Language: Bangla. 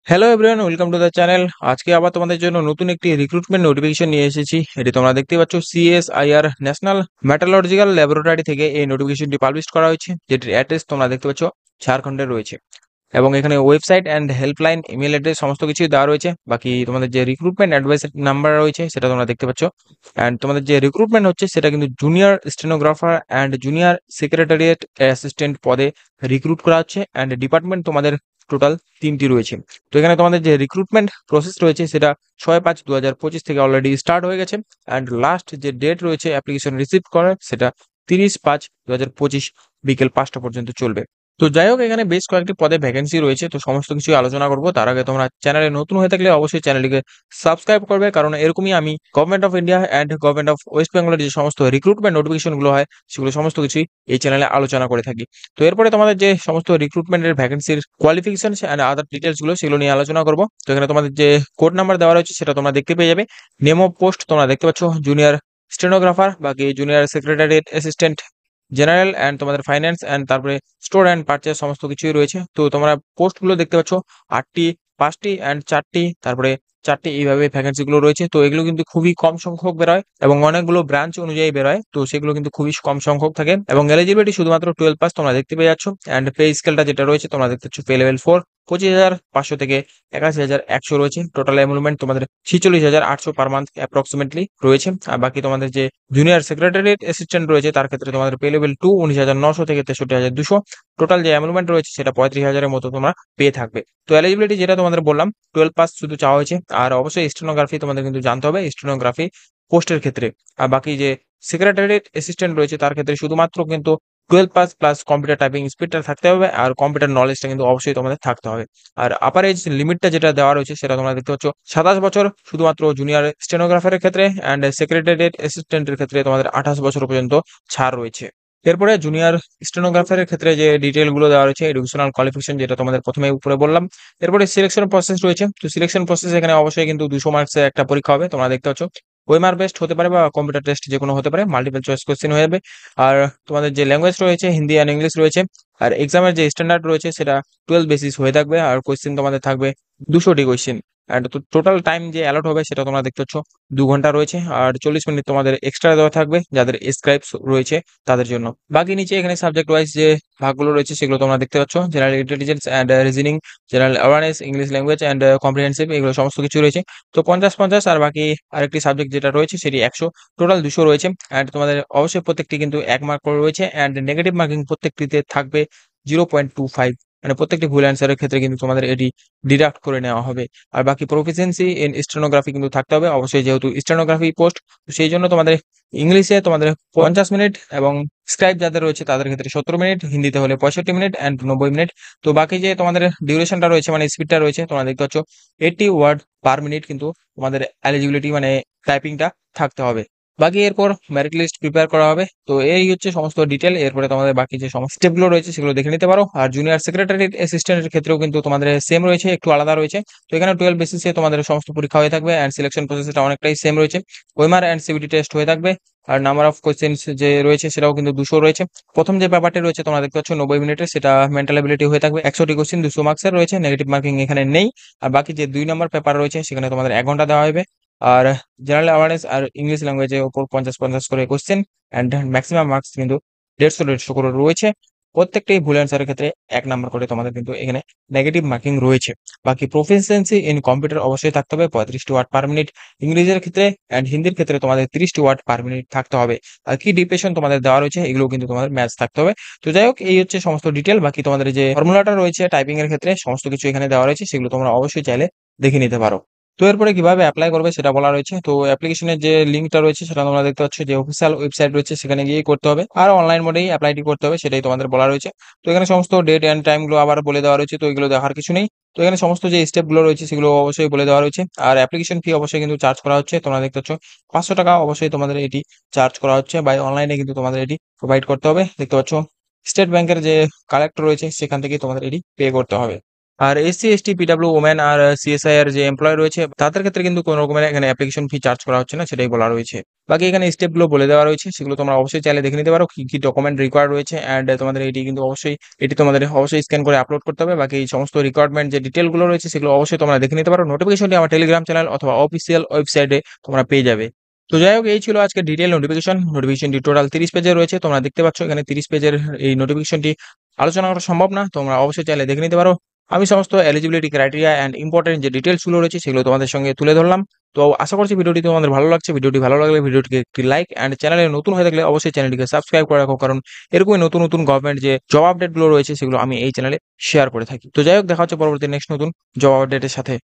Hello everyone, welcome to the channel. আজকে আবার তোমাদের জন্য নতুন একটি রিক্রুটমেন্ট নোটিফিকেশন নিয়ে এসেছি। এটি তোমরা দেখতেই পাচ্ছ, সিএসআইআর ন্যাশনাল মেটালজিক্যাল ল্যাবরেটরি থেকে এই নোটিফিকেশনটি পাবলিশ করা হয়েছে, যেটির অ্যাড্রেস তোমরা দেখতে পাচ্ছ ঝাড়খণ্ডে রয়েছে। এবং এখানে website and helpline, email address সমস্ত কিছুই দেওয়া রয়েছে। বাকি তোমাদের যে রিক্রুটমেন্ট অ্যাডভাইস নাম্বার রয়েছে সেটা তোমরা দেখতে পাচ্ছ। অ্যান্ড তোমাদের যে রিক্রুটমেন্ট হচ্ছে সেটা কিন্তু junior stenographer and junior secretariat assistant পদে রিক্রুট করা হচ্ছে। অ্যান্ড ডিপার্টমেন্ট তোমাদের টোটাল 3টি রয়েছে। তো এখানে তোমাদের যে রিক্রুটমেন্ট প্রসেস রয়েছে সেটা 6/5/2025 থেকে অলরেডি স্টার্ট হয়ে গেছে। অ্যান্ড লাস্ট যে ডেট রয়েছে অ্যাপ্লিকেশন রিসিভ করার, সেটা 30/5/2025 বিকেল 5টা পর্যন্ত চলবে। তো যাই হোক, এখানে বেশ কয়েকটি পদে ভ্যাকেন্সি রয়েছে, তো সমস্ত কিছু আলোচনা করবো। তার আগে তোমরা চ্যানেলে নতুন হয়ে থাকলে অবশ্যই চ্যানেলটিকে সাবস্ক্রাইব করবে, কারণ এরকমই আমি government of India and government of West বেঙ্গলের যে সমস্ত রিক্রুটমেন্ট নোটিফিকেশন গুলো হয় সেগুলো সমস্ত কিছুই এই চ্যানেলে আলোচনা করে থাকি। তো এরপরে তোমাদের যে সমস্ত রিক্রুটমেন্টের ভ্যাকেন্সির কোয়ালিফিকেশন অ্যান্ড আদার ডিটেলস গুলো সেগুলো নিয়ে আলোচনা করবো। তো এখানে তোমাদের যে কোড নাম্বার দেওয়া রয়েছে সেটা তোমরা দেখতে পেয়ে যাবে। নেম অফ পোস্ট তোমরা দেখতে পাচ্ছ জুনিয়র স্টেনোগ্রাফার, বাকি junior secretary assistant general and তোমাদের ফাইন্যান্স অ্যান্ড তারপরে স্টোর অ্যান্ড পারচেজ সমস্ত কিছুই রয়েছে। তো তোমরা পোস্ট গুলো দেখতে পাচ্ছ 8টি, 5টি অ্যান্ড 4টি, তারপরে 4টি, এইভাবে ভ্যাকেন্সি গুলো রয়েছে। তো এগুলো কিন্তু খুবই কম সংখ্যক বেরোয় এবং অনেকগুলো ব্রাঞ্চ অনুযায়ী বেরোয়, তো সেগুলো কিন্তু খুবই কম সংখ্যক থাকে। এবং এলিজিবিলিটি শুধুমাত্র 12 পাস তোমরা দেখতে পেয়ে যাচ্ছ। অ্যান্ড পে স্কেলটা যেটা রয়েছে তোমরা দেখতে পাচ্ছ, পে লেভেল 4 25,500 থেকে 81,100 রয়েছে। টোটাল এমপ্লয়মেন্ট তোমাদের 46,800 পার মান্থ অ্যাপ্রক্সিমেটলি রয়েছে। আর বাকি তোমাদের যে জুনিয়র সেক্রেটারিয়েট অ্যাসিস্ট্যান্ট রয়েছে তার ক্ষেত্রে তোমাদের পে লেভেল 2 19,900 থেকে 63,200। টোটাল যে এমপ্লয়মেন্ট রয়েছে সেটা 35,000-এর মতো তোমরা পেয়ে থাকবে। তো এলিজিবিলিটি যেটা তোমাদের বললাম, 12 পাস শুধু চাওয়া হয়েছে। আর অবশ্যই স্টেনোগ্রাফি তোমাদের কিন্তু জানতে হবে, স্টেনোগ্রাফি পোস্টের ক্ষেত্রে। আর বাকি যে সেক্রেটারিয়েট অ্যাসিস্ট্যান্ট রয়েছে তার ক্ষেত্রে শুধুমাত্র কিন্তু 12 পাস প্লাস কম্পিউটার টাইপিং স্পিডটা থাকতে হবে, আর কম্পিউটার নলেজটা কিন্তু অবশ্যই তোমাদের থাকতে হবে। আর আপার এজ লিমিটটা যেটা দেওয়া রয়েছে সেটা তোমরা দেখতে পাচ্ছ 27 বছর শুধুমাত্র জুনিয়র স্টেনোগ্রাফারের ক্ষেত্রে, অ্যান্ড সেক্রেটারিয়েট অ্যাসিস্ট্যান্টের ক্ষেত্রে তোমাদের 28 বছর পর্যন্ত ছাড় রয়েছে। এরপরে জুনিয়র স্টেনোগ্রাফারের ক্ষেত্রে যে ডিটেল গুলো দেওয়া রয়েছে, এডুকেশনাল কোয়ালিফিকেশন যেটা তোমাদের প্রথমে উপরে বললাম। এরপরে সিলেকশন প্রসেস রয়েছে। তো সিলেকশন প্রসেস এখানে অবশ্যই কিন্তু 200 মার্কসের একটা পরীক্ষা হবে, তোমরা দেখতে পাচ্ছ। ওএমআর বেস্ট হতে পারে বা কম্পিউটার টেস্ট যে কোনো হতে পারে, মাল্টিপল চয়েস কোশ্চেন হয়ে যাবে। আর তোমাদের যে ল্যাঙ্গুয়েজ রয়েছে হিন্দি অ্যান্ড ইংলিশ রয়েছে। আর এক্সামের যে স্ট্যান্ডার্ড রয়েছে সেটা 12 বেসিস হয়ে থাকবে। আর কোশ্চেন তোমাদের থাকবে 200টি কোশ্চেন। অ্যান্ড টোটাল টাইম যে অ্যালট হবে সেটা তোমরা দেখতে পাচ্ছ 2 ঘন্টা রয়েছে। আর 40 মিনিট তোমাদের এক্সট্রা দেওয়া থাকবে যাদের স্ক্রাইবস রয়েছে তাদের জন্য। বাকি নিচে এখানে সাবজেক্ট ওয়াইজ যে ভাগগুলো রয়েছে সেগুলো তোমরা দেখতে পাচ্ছ, general intelligence and reasoning, general awareness, English language and comprehensive, এগুলো সমস্ত কিছু রয়েছে। তো 50-50, আর বাকি আরেকটি সাবজেক্ট যেটা রয়েছে সেটি 100, টোটাল 200 রয়েছে। অ্যান্ড তোমাদের অবশ্যই প্রত্যেকটি কিন্তু 1 মার্ক করে রয়েছে। অ্যান্ড নেগেটিভ মার্কিং প্রত্যেকটিতে থাকবে 0.25, মানে প্রত্যেকটি ভুল অ্যান্সারের ক্ষেত্রে কিন্তু তোমাদের এটি ডিডাক্ট করে নেওয়া হবে। আর বাকি প্রফিসিয়েন্সি ইন স্টেনোগ্রাফি কিন্তু থাকতে হবে অবশ্যই, যেহেতু স্টেনোগ্রাফি পোস্ট। তো সেই জন্য তোমাদের ইংলিশে তোমাদের 50 মিনিট, এবং স্ক্রাইব যাদের রয়েছে তাদের ক্ষেত্রে 70 মিনিট, হিন্দিতে হলে 65 মিনিট অ্যান্ড 90 মিনিট। তো বাকি যে তোমাদের ডিউরেশনটা রয়েছে মানে স্পিডটা রয়েছে তোমরা দেখতে পাচ্ছ 80 ওয়ার্ড পার মিনিট কিন্তু তোমাদের এলিজিবিলিটি মানে টাইপিংটা থাকতে হবে। বাকি এরপর মেরিট লিস্ট প্রিপেয়ার করা হবে। তো এই হচ্ছে সমস্ত ডিটেল। এরপরে তোমাদের বাকি যে সমস্ত স্টেপগুলো রয়েছে সেগুলো দেখে নিতে পারো। আর জুনিয়র সেক্রেটারি অ্যাসিস্ট্যান্টের ক্ষেত্রেও কিন্তু তোমাদের সেম রয়েছে, একটু আলাদা রয়েছে। তো এখানে 12 বেসিসে তোমাদের সমস্ত পরীক্ষা হয়ে থাকবে। অ্যান্ড সিলেকশন প্রসেসটা অনেকটাই সেম রয়েছে, ওএমআর অ্যান্ড সিবিটি টেস্ট হয়ে থাকবে। আর নাম্বার অফ কোশ্চেন্স যে রয়েছে সেটাও কিন্তু 200 রয়েছে। প্রথম যে পেপারটি রয়েছে তোমরা দেখতে পাচ্ছ 90 মিনিটের, সেটা মেন্টাল এবিলিটি হয়ে থাকবে। 100টি কোশ্চেন, 200 মার্কসের রয়েছে, নেগেটিভ মার্কিং এখানে নেই। আর বাকি যে 2 নম্বর পেপার রয়েছে সেখানে তোমাদের 1 ঘন্টা দেওয়া হবে। আর জেনারেল অ্যাওয়ারনেস আর ইংলিশ ল্যাঙ্গুয়েজের উপর 50-50 করে কোশ্চেন। অ্যান্ড ম্যাক্সিমাম মার্কস কিন্তু 150-150 করে রয়েছে। প্রত্যেকটি ভুল অ্যান্সারের ক্ষেত্রে 1 নম্বর করে তোমাদের কিন্তু এখানে নেগেটিভ মার্কিং রয়েছে। বাকি প্রফিসিয়েন্সি ইন কম্পিউটার অবশ্যই থাকতে হবে 35টি ওয়ার্ড পার মিনিট, ইংরেজির ক্ষেত্রে অ্যান্ড হিন্দির ক্ষেত্রে তোমাদের 30টি ওয়ার্ড পার মিনিট থাকতে হবে। আর কি ডিপ্রেশন তোমাদের দেওয়া রয়েছে এগুলো কিন্তু তোমাদের ম্যাচ থাকতে হবে। তো যাই হোক, এই হচ্ছে সমস্ত ডিটেল। বাকি তোমাদের যে ফর্মুলাটা রয়েছে টাইপিং এর ক্ষেত্রে সমস্ত কিছু এখানে দেওয়া রয়েছে, সেগুলো তোমরা অবশ্যই চাইলে দেখে নিতে পারো। তো এরপরে কিভাবে অ্যাপ্লাই করবে সেটা বলা রয়েছে। তো অ্যাপ্লিকেশনের যে লিঙ্কটা রয়েছে সেটা তোমরা দেখতে পাচ্ছ, যে অফিসিয়াল ওয়েবসাইট রয়েছে সেখানে গিয়ে করতে হবে, আর অনলাইন মোডেই অ্যাপ্লাইটি করতে হবে, সেটাই তোমাদের বলা রয়েছে। তো এখানে সমস্ত ডেট এন্ড টাইম গুলো আবার বলে দেওয়া রয়েছে, তো এগুলো দেখার কিছু নেই। তো এখানে সমস্ত যে স্টেপ গুলো রয়েছে সেগুলো অবশ্যই বলে দেওয়া রয়েছে। আর অ্যাপ্লিকেশন ফি অবশ্যই কিন্তু চার্জ করা হচ্ছে, তোমরা দেখতে পাচ্ছ 500 টাকা অবশ্যই তোমাদের এটি চার্জ করা হচ্ছে। বাই অনলাইনে কিন্তু তোমাদের এটি প্রোভাইড করতে হবে। দেখতে পাচ্ছ স্টেট ব্যাংকের যে কালেক্টর রয়েছে সেখান থেকে তোমাদের এটি পে করতে হবে। আর SC, ST, PW, women are CSIR যে এমপ্লয়ি রয়েছে তাদের ক্ষেত্রে কিন্তু কোনো রকমের এখানে অ্যাপ্লিকেশন ফি চার্জ করা হচ্ছে না, সেটাই বলা রয়েছে। বাকি এখানে স্টেপগুলো বলে দেওয়া রয়েছে, সেগুলো তোমরা অবশ্যই চাইলে দেখে নিতে পারো কি, কি ডকুমেন্ট রিকোয়ার্ড রয়েছে অ্যান্ড তোমাদের এটি কিন্তু এটি তোমাদের অবশ্যই স্ক্যান করে আপলোড করতে হবে। বাকি এই সমস্ত রিকোয়ারমেন্ট যে ডিটেইলগুলো রয়েছে সেগুলো অবশ্যই তোমরা দেখে নিতে পারো। নোটিফিকেশনটি আমার টেলিগ্রাম চ্যানেল অথবা অফিসিয়াল ওয়েবসাইটে তোমরা পেয়ে যাবে। তো যাই হোক, এই ছিল আজকে ডিটেইল নোটিফিকেশন। নোটিফিকেশনটি টোটাল 30 পেজের রয়েছে। তোমরা দেখতে পাচ্ছ এখানে 30 পেজের এই নোটিফিকেশনটি আলোচনা করা সম্ভব না। তোমরা অবশ্যই চাইলে দেখে নিতে পারো। আমি সমস্ত এলিজিবিলিটি ক্রাইটেরিয়া অ্যান্ড ইম্পর্টেন্ট যে ডিটেইলস গুলো রয়েছে সেগুলো তোমাদের সঙ্গে তুলে ধরলাম। তো আশা করছি ভিডিওটি তোমাদের ভালো লাগছে। ভিডিওটি ভালো লাগলে ভিডিওটিকে একটি লাইক অ্যান্ড চ্যানেলে নতুন হয়ে থাকলে অবশ্যই চ্যানেলটিকে সাবস্ক্রাইব করে রাখো, কারণ এরকমই নতুন নতুন গভর্নমেন্ট যে জব আপডেট গুলো রয়েছে সেগুলো আমি এই চ্যানেলে শেয়ার করে থাকি। তো যাই হোক, দেখা হচ্ছে পরবর্তী নেক্সট নতুন জব আপডেটের সাথে।